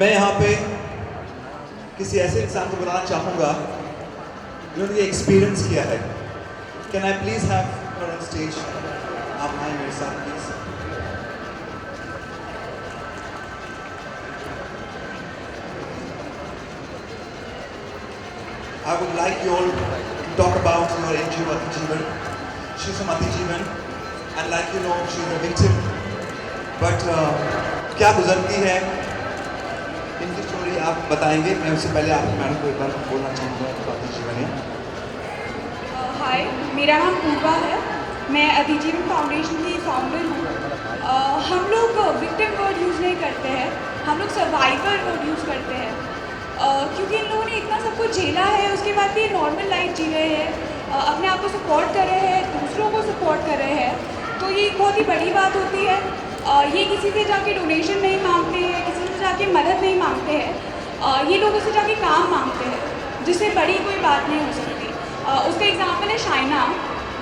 मैं यहाँ पे किसी ऐसे इंसान को बुलाना चाहूँगा जिन्होंने ये एक्सपीरियंस किया है। Can I please have her on stage? आप आए मेरे साथ please. I would like you all to talk about your NGO Ati Jeevan. She's from Ati Jeevan and like you know she's a victim. But क्या गुजरती है इनकी story आप बताएंगे। मैं उससे पहले आप मैडम को एक बार बोलना चाहूँगा अति जीवन है। हाय, मेरा नाम पूर्वा है। मैं अति जीवन फाउंडेशन की फाउंडर हूँ। हम लोग विक्टिम वर्ड यूज़ नहीं करते हैं, हम लोग सर्वाइवर वर्ड यूज़ करते हैं। क्योंकि इन लोगों ने इतना सब कुछ झेला है, उसके बाद भी नॉर्मल लाइफ जी रहे हैं, अपने आप को सपोर्ट कर रहे हैं, दूसरों को सपोर्ट कर रहे हैं। तो ये बहुत ही बड़ी बात होती है। ये किसी से जाके डोनेशन नहीं मांगते हैं, किसी से जाके मदद नहीं मांगते हैं, ये लोगों से जाके काम मांगते हैं, जिससे बड़ी कोई बात नहीं हो सकती। उसका एग्जाम्पल है शाइना,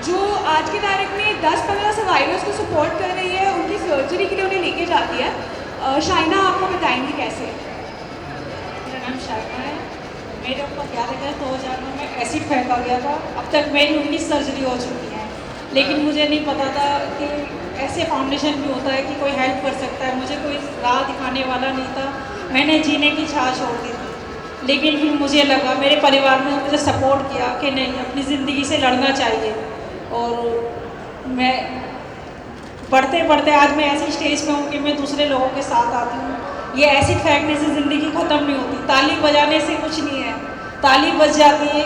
जो आज की तारीख में 10-15 सर्वाइवर्स को सपोर्ट कर रही है, उनकी सर्जरी के लिए उन्हें लेके जाती है। शाइना आपको बताएंगी कैसे? मेरा नाम शाइना है। मेरे ऊपर 2009 में एसिड फेंका गया था। अब तक मेरी 19 सर्जरी हो चुकी है, लेकिन मुझे नहीं पता था कि ऐसे फाउंडेशन भी होता है कि कोई हेल्प कर सकता है। मुझे कोई राह दिखाने वाला नहीं था। मैंने जीने की चाह छोड़ दी थी, लेकिन फिर मुझे लगा, मेरे परिवार ने मुझे सपोर्ट किया कि नहीं, अपनी ज़िंदगी से लड़ना चाहिए। और मैं बढ़ते बढ़ते आज मैं ऐसी स्टेज पे हूँ कि मैं दूसरे लोगों के साथ आती हूँ। ये एसिड फेंकने से ज़िंदगी ख़त्म नहीं होती, ताली बजाने से कुछ नहीं है। ताली बज जाती है,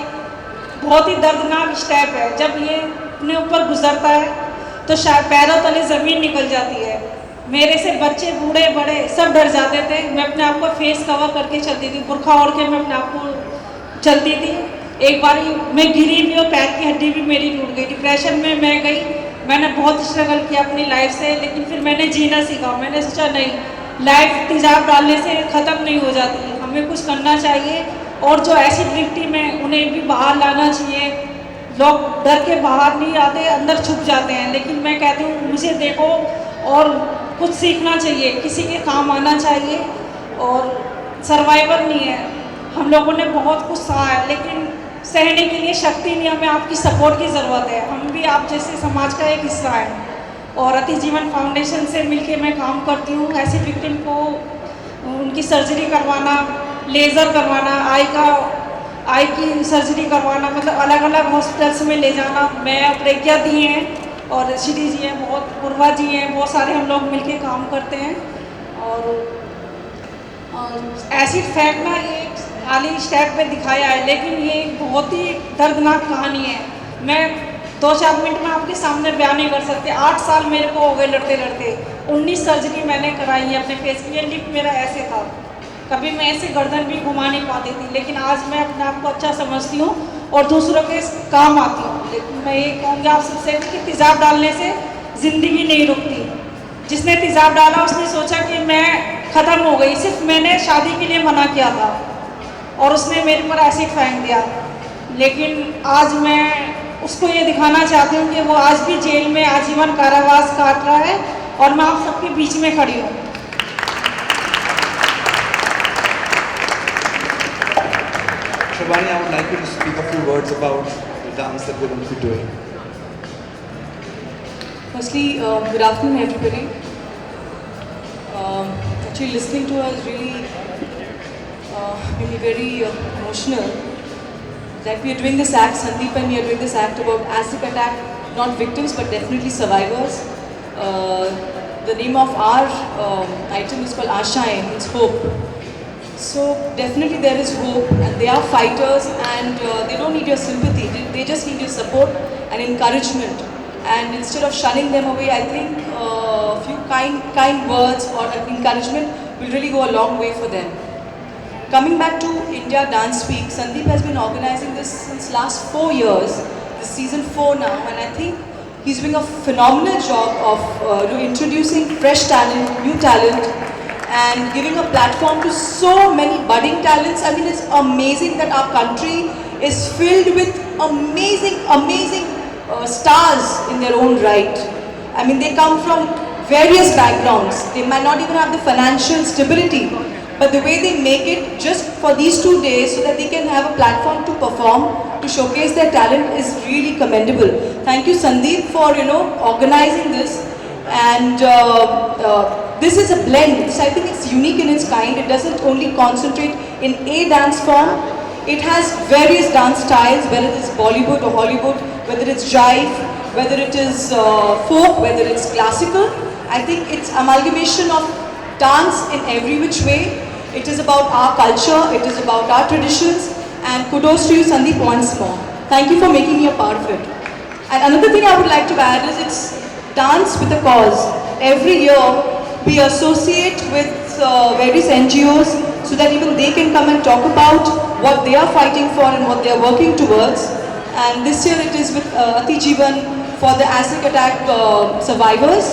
बहुत ही दर्दनाक स्टेप है। जब ये अपने ऊपर गुजरता है तो शायद पैरों तले ज़मीन निकल जाती है। मेरे से बच्चे, बूढ़े, बड़े सब डर जाते थे। मैं अपने आप को फेस कवर करके चलती थी, बुर्खा ओढ़ के मैं अपने आप को चलती थी। एक बार मैं गिरी भी और पैर की हड्डी भी मेरी टूट गई। डिप्रेशन में मैं गई। मैंने बहुत स्ट्रगल किया अपनी लाइफ से, लेकिन फिर मैंने जीना सीखा। मैंने सोचा नहीं, लाइफ तेजाब डालने से ख़त्म नहीं हो जाती, हमें कुछ करना चाहिए। और जो एसिड विक्टिम है उन्हें भी बाहर लाना चाहिए। लोग डर के बाहर नहीं आते, अंदर छुप जाते हैं। लेकिन मैं कहती हूँ, मुझे देखो और कुछ सीखना चाहिए, किसी के काम आना चाहिए। और सर्वाइवर नहीं है, हम लोगों ने बहुत कुछ सहा है, लेकिन सहने के लिए शक्ति नहीं। हमें आपकी सपोर्ट की ज़रूरत है। हम भी आप जैसे समाज का एक हिस्सा है। और अति जीवन फाउंडेशन से मिलके मैं काम करती हूँ। ऐसे विक्टिम को उनकी सर्जरी करवाना, लेज़र करवाना, आई की सर्जरी करवाना, मतलब अलग अलग हॉस्पिटल्स में ले जाना। मैं प्रज्ञा दी हैं और श्री जी हैं, बहुत पूर्वा जी हैं, बहुत सारे हम लोग मिलके काम करते हैं। और एसिड फेंकना एक खाली स्टेप पे दिखाया है, लेकिन ये एक बहुत ही दर्दनाक कहानी है। मैं 2-4 मिनट में आपके सामने बयान नहीं कर सकते। 8 साल मेरे को हो गए लड़ते लड़ते। 19 सर्जरी मैंने कराई है अपने फेस की। लिप मेरा ऐसे था, कभी मैं ऐसे गर्दन भी घुमा नहीं पाती थी, लेकिन आज मैं अपने आप को अच्छा समझती हूँ और दूसरों के काम आती हूँ। लेकिन मैं ये कहूँगी आप सबसे कि तेज़ाब डालने से ज़िंदगी नहीं रुकती। जिसने तेज़ाब डाला उसने सोचा कि मैं ख़त्म हो गई, सिर्फ मैंने शादी के लिए मना किया था और उसने मेरे पर एसिड फेंक दिया। लेकिन आज मैं उसको ये दिखाना चाहती हूँ कि वो आज भी जेल में आजीवन कारावास काट रहा है और मैं आप सबके बीच में खड़ी हूँ। Shivani, I would like you to speak a few words about the dance that we're going to be doing. Firstly, good afternoon, everybody. Actually, listening to us really made me very emotional. That we are doing this act, Sandeep and we are doing this act about acid attack, not victims but definitely survivors. The name of our item is called Ashaएं, means hope. So definitely there is hope, and they are fighters, and they don't need your sympathy. They just need your support and encouragement. And instead of shunning them away, I think a few kind words or encouragement will really go a long way for them. Coming back to India Dance Week, Sandeep has been organizing this since last 4 years. This season 4 now, and I think he's doing a phenomenal job of introducing fresh talent, new talent, and giving a platform to so many budding talents. I mean, it's amazing that our country is filled with amazing stars in their own right. I mean, they come from various backgrounds. They might not even have the financial stability, but the way they make it just for these 2 days so that they can have a platform to perform, to showcase their talent is really commendable. Thank you, Sandeep, for organizing this. And this is a blend. I think it's unique in its kind. It doesn't only concentrate in a dance form. It has various dance styles, whether it's Bollywood or Hollywood, whether it's jive, whether it is folk, whether it's classical. I think it's amalgamation of dance in every which way. It is about our culture, it is about our traditions, and kudos to you, Sandeep, once more. Thank you for making me a part of it. And another thing I would like to add is it's dance with a cause. Every year we associate with various NGOs so that even they can come and talk about what they are fighting for and what they are working towards. And this year it is with Ati Jeevan for the acid attack survivors,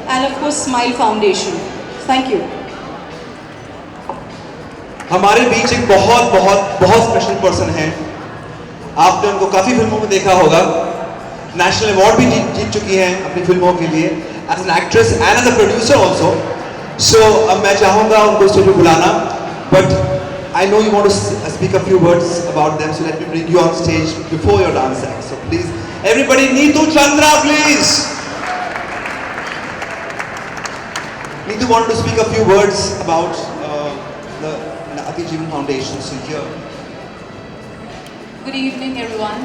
and of course Smile Foundation. Thank you. हमारे बीच एक बहुत special person है. आपने उनको काफ़ी फिल्मों में देखा होगा. नेशनल अवार्ड भी जीत चुकी हैं अपनी फिल्मों के लिए as an actress and as a producer also. So अब मैं चाहूँगा उनको स्टूडियो बुलाना, but I know you want to speak a few words about them, so let me bring you on stage before your dance act. So please, everybody, Neetu Chandra, please. Neetu wanted to speak a few words about the Ati Jeevan Foundation. So here. Good evening, everyone.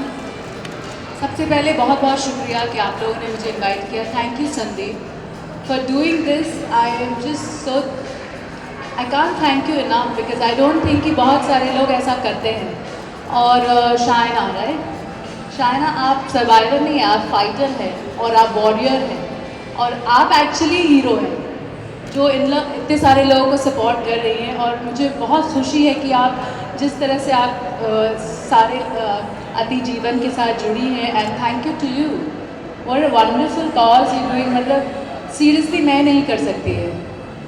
सबसे पहले बहुत शुक्रिया कि आप लोगों ने मुझे invite किया. Thank you, Sandeep, for doing this. I am just so I can't thank you enough because I don't think कि बहुत सारे लोग ऐसा करते हैं. और शायना, राइट? शायना, आप सर्वाइवर नहीं हैं, आप फाइटर हैं और आप वॉरियर हैं और आप एक्चुअली हीरो हैं जो इतने सारे लोगों को सपोर्ट कर रही हैं. और मुझे बहुत खुशी है कि आप जिस तरह से आप सारे अति जीवन के साथ जुड़ी हैं. And thank you to you. What a wonderful cause you doing. मतलब सीरियसली मैं नहीं कर सकती है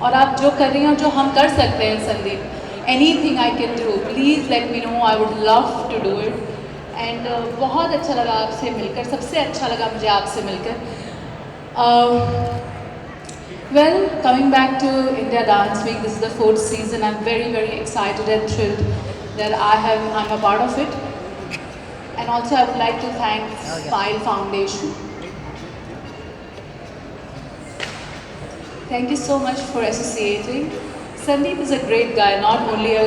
और आप जो कर रही हैं, जो हम कर सकते हैं Sandeep, anything I can do, please let me know. I would love to do it. And बहुत अच्छा लगा आपसे मिलकर. सबसे अच्छा लगा मुझे आपसे मिलकर. Well, coming back to India Dance Week, this is the 4th season. I'm very excited and thrilled that I'm a part of it. And also I would like to thank Smile Foundation. Thank you so much for associating. Sandeep is a great guy, not only a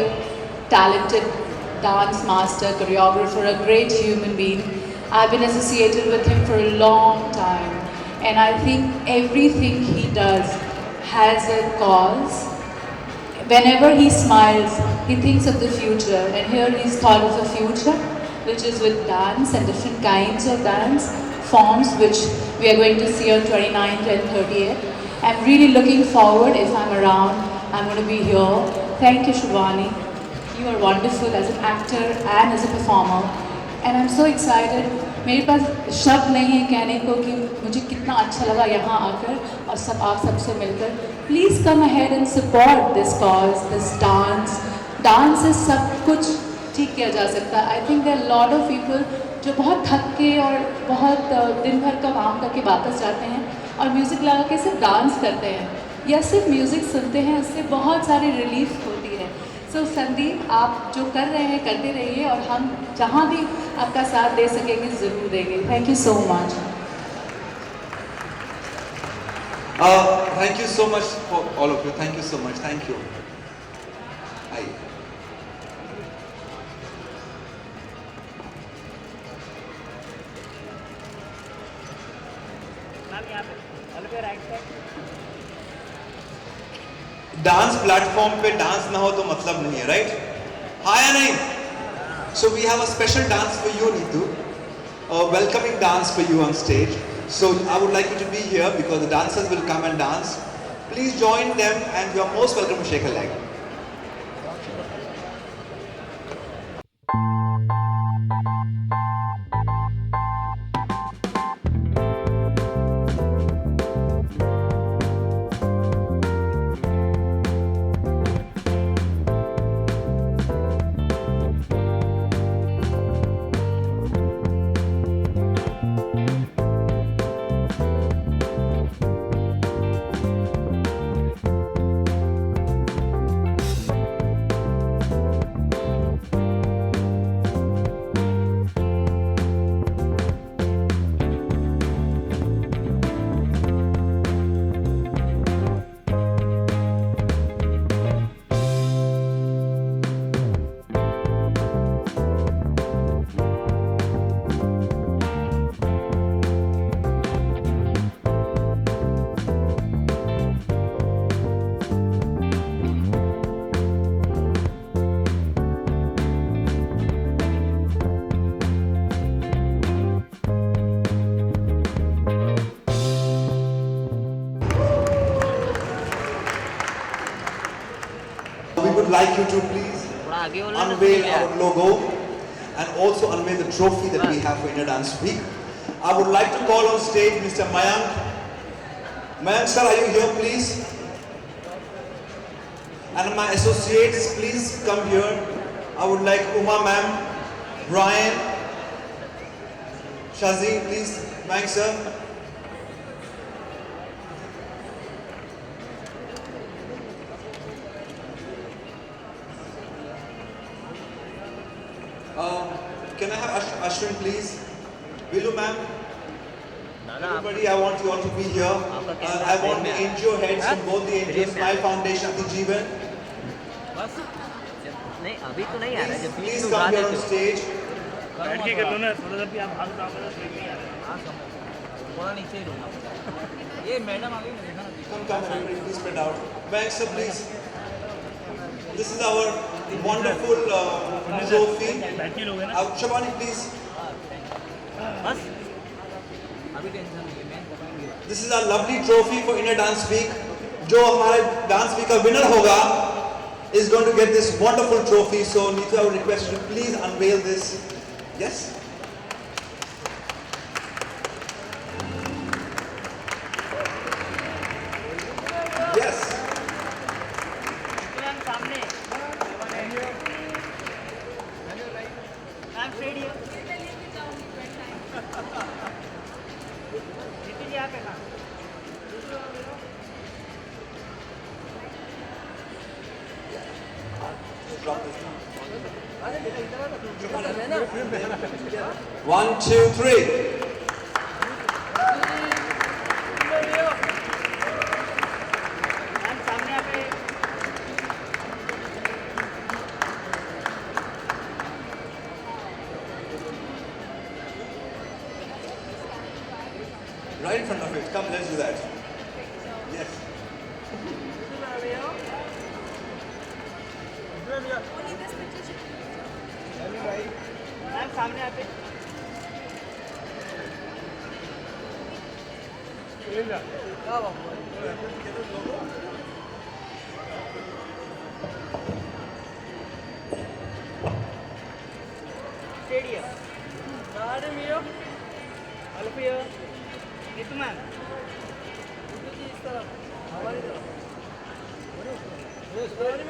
talented dance master, choreographer, a great human being. I've been associated with him for a long time. And I think everything he does has a cause. Whenever he smiles, he thinks of the future. And here he's thought of the future, which is with dance and different kinds of dance forms, which we are going to see on 29th and 30th. I'm really looking forward. If I'm around, I'm going to be here. Thank you, Shivani. You are wonderful as an actor and as a performer. And I'm so excited. मेरे पास शब्द नहीं है कहने को कि मुझे कितना अच्छा लगा यहाँ आकर और आप सबसे मिलकर. Please come ahead and support this cause, this dance. Dance is सब कुछ ठीक किया जा सकता है. I think there are a lot of people जो बहुत थक के और बहुत दिन भर का काम करके वापस जाते हैं और म्यूज़िक लगा के सिर्फ डांस करते हैं या सिर्फ म्यूज़िक सुनते हैं. उससे बहुत सारी रिलीफ होती है. सो संदीप, आप जो कर रहे हैं करते रहिए और हम जहाँ भी आपका साथ दे सकेंगे ज़रूर देंगे. Thank you so much. Thank you so much for all of you. Thank you so much. Thank you. Hi. Dance platform पे डांस ना हो तो मतलब नहीं है, राइट? हाँ या नहीं? So we have a special dance for you, Neetu. A welcoming dance for you on stage. So I would like you to be here because the dancers will come and dance. Please join them and you are most welcome to shake a leg. We would like you to please unveil our logo and also unveil the trophy that we have for India Dance Week. I would like to call on stage Mr. Mayank. Mayank sir, are you here please? And my associates, please come here. I would like Uma ma'am, Brian, Shazi, please. Mayank sir. Can I have Ashwin please? Vilu ma'am? Everybody, I want you all to be here. I want the NGO heads from both the NGOs, Smile Foundation, Ati Jeevan. नहीं अभी तो नहीं आ रहा जब Please come here on stage. बैठ के कर लो ना थोड़ा सा भी आप हाथ उठा कर नहीं आ रहा हाँ थोड़ा नीचे ही रहूँगा ये मैडम अभी मैं देखा ना Come, everybody, please spread out. Mayank sir, please. This is our wonderful trophy. बैठ के लोगे ना Shabani, please. बस अभी टेंशन नहीं है मैं This is our lovely trophy for India Dance Week. जो हमारे Dance Week का winner होगा is going to get this wonderful trophy. So Neetu, I would request you to please unveil this. Yes. Yes. Ma'am सामने ma'am straight here Nitin यहाँ पे ना Drop this down. 1, 2, 3. Ma'am सामने यहाँ पे Right in front of it. Come, let's do that. Yes. Ma'am सामने यहाँ पे stadium garden Miro Alfiya Neetu ma'am इस तरफ हमारी तरफ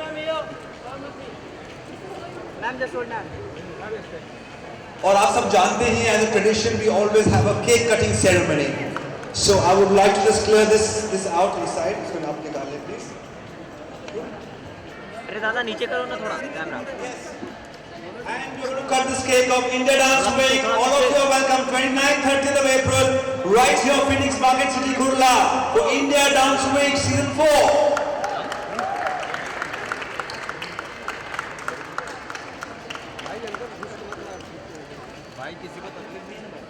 ma'am Miro ma'am just hold ma'am और आप सब जानते ही as a tradition we always have a cake cutting ceremony. So I would like to just clear this out this side. इसको आप निकाल लें please. अरे दादा नीचे करो ना थोड़ा camera And we're going to cut this cake of India Dance Week. All of you are welcome. 29th, 30th of April. right here Phoenix Market City Kurla for India Dance Week Season 4. भाई किसी को तकलीफ नहीं है भाई।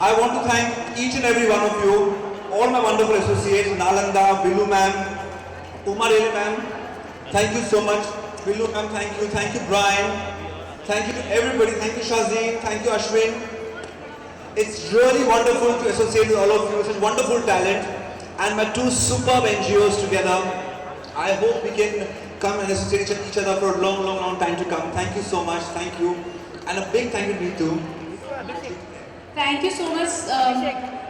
I want to thank each and every one of you, all my wonderful associates, Nalanda, Bilu ma'am, Uma Rele ma'am, thank you so much. Bilu ma'am, thank you Brian, thank you to everybody, thank you Shazeen, thank you Ashwin. It's really wonderful to associate with all of you, such wonderful talent, and my two superb NGOs together. I hope we can come and associate each other for a long time to come. Thank you so much, thank you, and a big thank you to you too. Thank you so much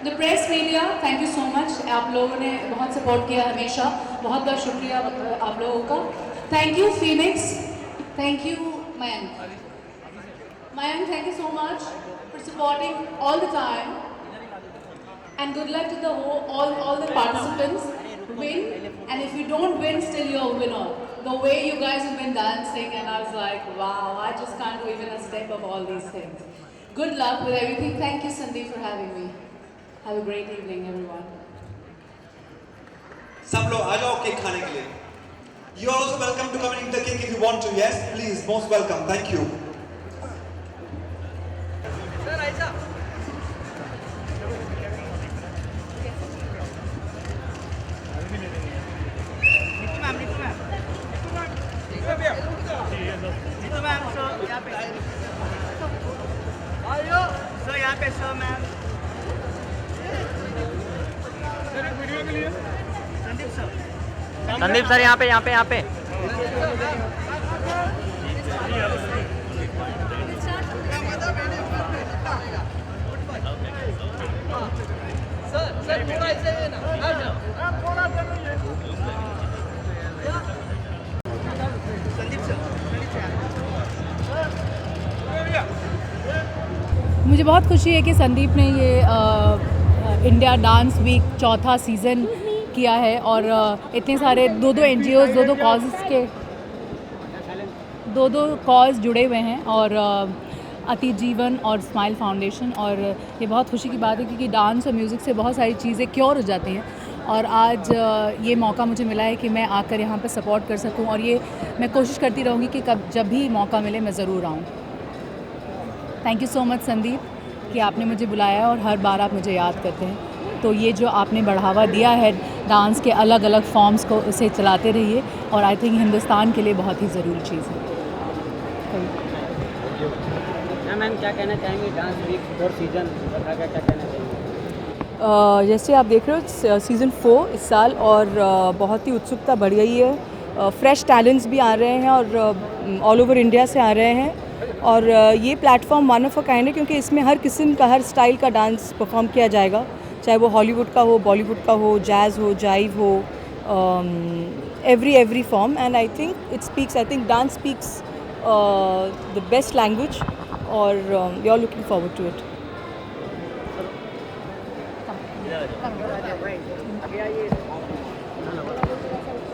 the press media, thank you so much. आप लोगों ने बहुत support किया हमेशा, बहुत बहुत शुक्रिया आप लोगों का। Thank you Phoenix, thank you Mayank, thank you so much for supporting all the time and good luck to the all the participants. Win, and if you don't win, still you're a winner. The way you guys have been dancing, and I was like, wow, I just can't do even a step of all these things. Good luck with everything. Thank you, Sandeep, for having me. Have a great evening, everyone. सब लोग आ जाओ cake खाने के लिए. You are also welcome to come and eat the cake if you want to. Yes, please, most welcome. Thank you. Sir ऐसा Neetu ma'am sir यहाँ पे आयो सर यहाँ पे सर मैम सर एक वीडियो के लिए संदीप सर यहाँ पे सर थोड़ा ऐसे है ना थोड़ा मुझे बहुत खुशी है कि संदीप ने ये इंडिया डांस वीक चौथा सीज़न किया है और इतने सारे दो NGOs दो कॉज जुड़े हुए हैं और अति जीवन और स्माइल फाउंडेशन। और ये बहुत खुशी की बात है क्योंकि डांस और म्यूज़िक से बहुत सारी चीज़ें क्योर हो जाती हैं और आज ये मौका मुझे मिला है कि मैं आकर यहाँ पे सपोर्ट कर सकूँ और ये मैं कोशिश करती रहूँगी कि जब भी मौका मिले मैं ज़रूर आऊँ। Thank you so much Sandeep कि आपने मुझे बुलाया और हर बार आप मुझे याद करते हैं। तो ये जो आपने बढ़ावा दिया है डांस के अलग अलग फॉर्म्स को, उसे चलाते रहिए और आई थिंक हिंदुस्तान के लिए बहुत ही ज़रूरी चीज़ है। मैम क्या कहना चाहेंगे डांस वीक 4 सीजन क्या कहना चाहेंगे? जैसे आप देख रहे हो सीज़न 4 इस साल और बहुत ही उत्सुकता बढ़ गई है। फ्रेश टैलेंट्स भी आ रहे हैं और ऑल ओवर इंडिया से आ रहे हैं और ये platform one of a kind है क्योंकि इसमें हर किस्म का, हर स्टाइल का डांस परफॉर्म किया जाएगा, चाहे वो हॉलीवुड का हो, बॉलीवुड का हो, जैज़ हो, जाइव हो, every form. And I think dance speaks the best language और we are looking forward to it.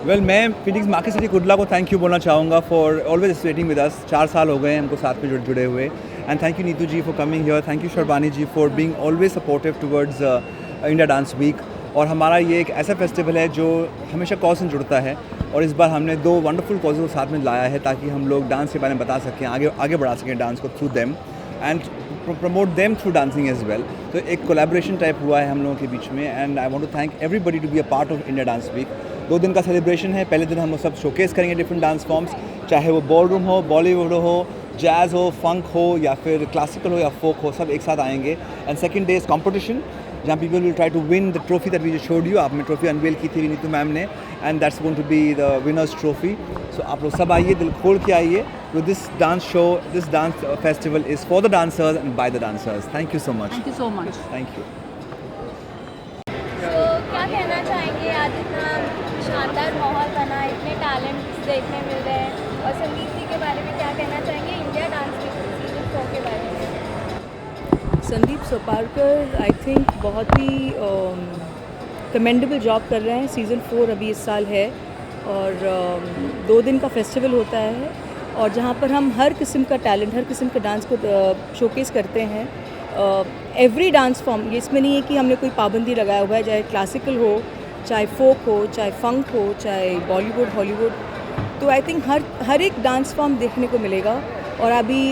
Well मैं फिनिक्स मार्केट सिटी कुर्ला को थैंक यू बोलना चाहूँगा for always associating with us. 4 साल हो गए हैं हमको साथ में जुड़े हुए। And thank you Neetu ji for coming here, thank you Sharbani ji for being always supportive towards India dance week. और हमारा ये एक ऐसा फेस्टिवल है जो हमेशा कॉज से जुड़ता है और इस बार हमने 2 वंडरफुल कॉजेज़ को साथ में लाया है ताकि हम लोग डांस के बारे में बता सकें, आगे बढ़ा सकें डांस को through them and promote them through dancing as well. तो एक कोलैबोरेशन टाइप हुआ है हम लोगों के बीच में and I want to thank everybody to be a part of India dance week. 2 दिन का सेलिब्रेशन है। पहले दिन हम सब शोकेस करेंगे डिफरेंट डांस फॉर्म्स, चाहे वो बॉल रूम हो, बॉलीवुड हो, जैज़ हो, फंक हो या फिर क्लासिकल हो या फोक हो, सब एक साथ आएंगे। And second day is competition जहाँ people will try to win the trophy that we just showed you. आपने ट्रॉफी अनवेल की थी नीतू मैम ने and that's going to be the winner's trophy. So आप लोग सब आइए, दिल खोल के आइए। तो this dance show, this dance festival is for the dancers and by the dancers. Thank you so much. Thank you so much. Thank you. क्या कहना चाहेंगे, आज इतना शानदार माहौल बना, इतने टैलेंट देखने मिल रहे हैं और संदीप जी के बारे में क्या कहना चाहेंगे इंडिया डांस वीक सीजन 4 के बारे में? संदीप सोपारकर आई थिंक बहुत ही कमेंडेबल जॉब कर रहे हैं। सीज़न 4 अभी इस साल है और 2 दिन का फेस्टिवल होता है और जहाँ पर हम हर किस्म का टैलेंट, हर किस्म के डांस को शोकेस करते हैं। एवरी डांस फॉर्म, ये इसमें नहीं है कि हमने कोई पाबंदी लगाया हुआ है, चाहे क्लासिकल हो, चाहे फोक हो, चाहे फंक हो, चाहे बॉलीवुड, हॉलीवुड। तो आई थिंक हर एक डांस फॉर्म देखने को मिलेगा। और अभी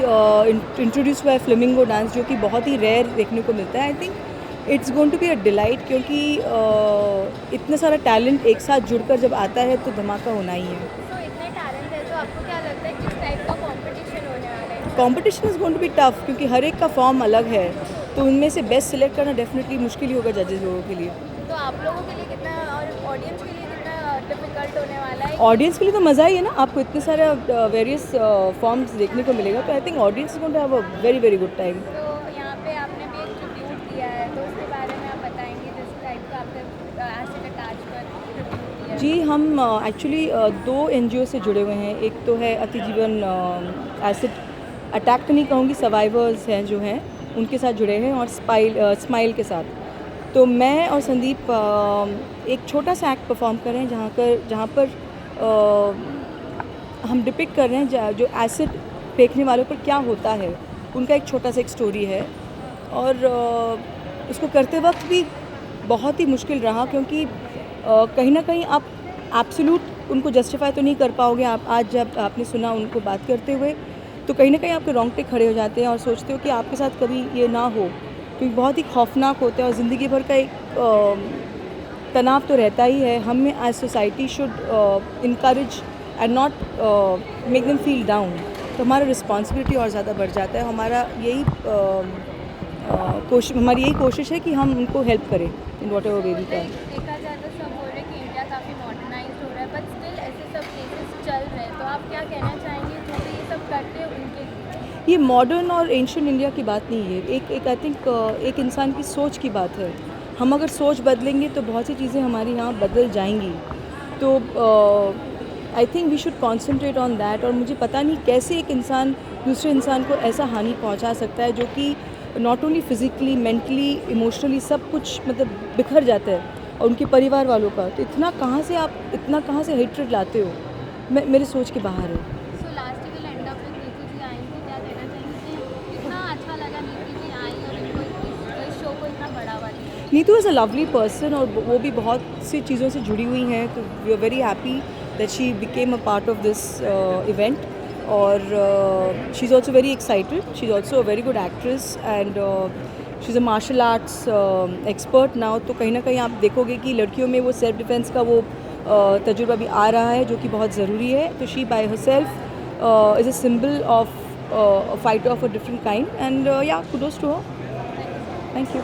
इंट्रोड्यूस हुआ है फ्लेमिंगो डांस, जो कि बहुत ही रेयर देखने को मिलता है। I think it's going to be a delight, क्योंकि इतना सारा टैलेंट एक साथ जुड़कर जब आता है तो धमाका होना ही है। तो इतने टैलेंट है, तो आपको क्या लगता है किस टाइप का कंपटीशन होने वाला है? Competition is going to be tough, क्योंकि हर एक का फॉर्म अलग है, तो उनमें से बेस्ट सिलेक्ट करना डेफिनेटली मुश्किल ही होगा जजेस लोगों के लिए। तो आप लोगों के लिए कितना और ऑडियंस के लिए कितना डिफिकल्ट होने वाला है? ऑडियंस के लिए तो मज़ा ही है ना, आपको इतने सारे वेरियस फॉर्म्स देखने को मिलेगा, तो I think audience is going to have a very very good time. तो यहाँ पे आपने भी एक ट्रिब्यूट दिया है, तो उसके बारे में आप बताएंगे जिस टाइप का आपने एसिड अटैच पर ट्रिब्यूट दिया है? जी, हम एक्चुअली 2 NGO से जुड़े हुए हैं। एक तो है अतिजीवन एसिड अटैक तो नहीं कहूँगी, सर्वाइवर्स हैं जो हैं उनके साथ जुड़े हैं, और स्माइल के साथ। तो मैं और संदीप एक छोटा सा एक्ट परफॉर्म कर रहे हैं जहाँ पर हम डिपिक्ट कर रहे हैं जो एसिड फेंकने वालों पर क्या होता है, उनका एक छोटा सा एक स्टोरी है। और इसको करते वक्त भी बहुत ही मुश्किल रहा, क्योंकि कहीं ना कहीं आप एब्सोल्यूट उनको जस्टिफाई तो नहीं कर पाओगे। आप आज जब आपने सुना उनको बात करते हुए, तो कहीं ना कहीं आपके रोंगटे खड़े हो जाते हैं और सोचते हो कि आपके साथ कभी ये ना हो, क्योंकि बहुत ही खौफनाक होता है और ज़िंदगी भर का एक तनाव तो रहता ही है। हमें as society should encourage and not make them feel down. तो हमारा रिस्पॉन्सिबिलिटी और ज़्यादा बढ़ जाता है। हमारी यही कोशिश है कि हम उनको हेल्प करें in whatever way we can. देखा जाए तो सब बोल रहे हैं कि इंडिया काफ़ी मॉडर्नाइज्ड हो रहा है, बट स्टिल ऐसे सब केसेस चल रहे हैं। तो आप क्या कहना चाहेंगे जो भी ये सब करते हैं उनके लिए? ये मॉडर्न और एंशिएंट इंडिया की बात नहीं है, एक आई थिंक एक इंसान की सोच की बात है। हम अगर सोच बदलेंगे तो बहुत सी चीज़ें हमारे यहाँ बदल जाएंगी। तो I think we should concentrate on that. और मुझे पता नहीं कैसे एक इंसान दूसरे इंसान को ऐसा हानि पहुँचा सकता है, जो कि not only physically, mentally, emotionally सब कुछ मतलब बिखर जाता है, और उनके परिवार वालों का। तो इतना कहाँ से हेट्रेड लाते हो, मेरे सोच के बाहर है। सो लास्ट के एंड ऑफ नीतू जी आई थी, क्या कहना चाहेंगे कि कितना अच्छा लगा नीतू जी आई और इनको इस शो को इतना बढ़ावा दिया? Neetu is a lovely person, और वो भी बहुत सी चीज़ों से जुड़ी हुई हैं। तो we are very happy that she became a part of this event. और she is also very excited. She is also a very good actress and she is a martial arts expert now. तो कहीं ना कहीं आप देखोगे कि लड़कियों में वो सेल्फ डिफेंस का वो तजुर्बा भी आ रहा है, जो कि बहुत ज़रूरी है। तो she by herself is a symbol of fighter of a different kind, and yeah kudos to her. Thank you.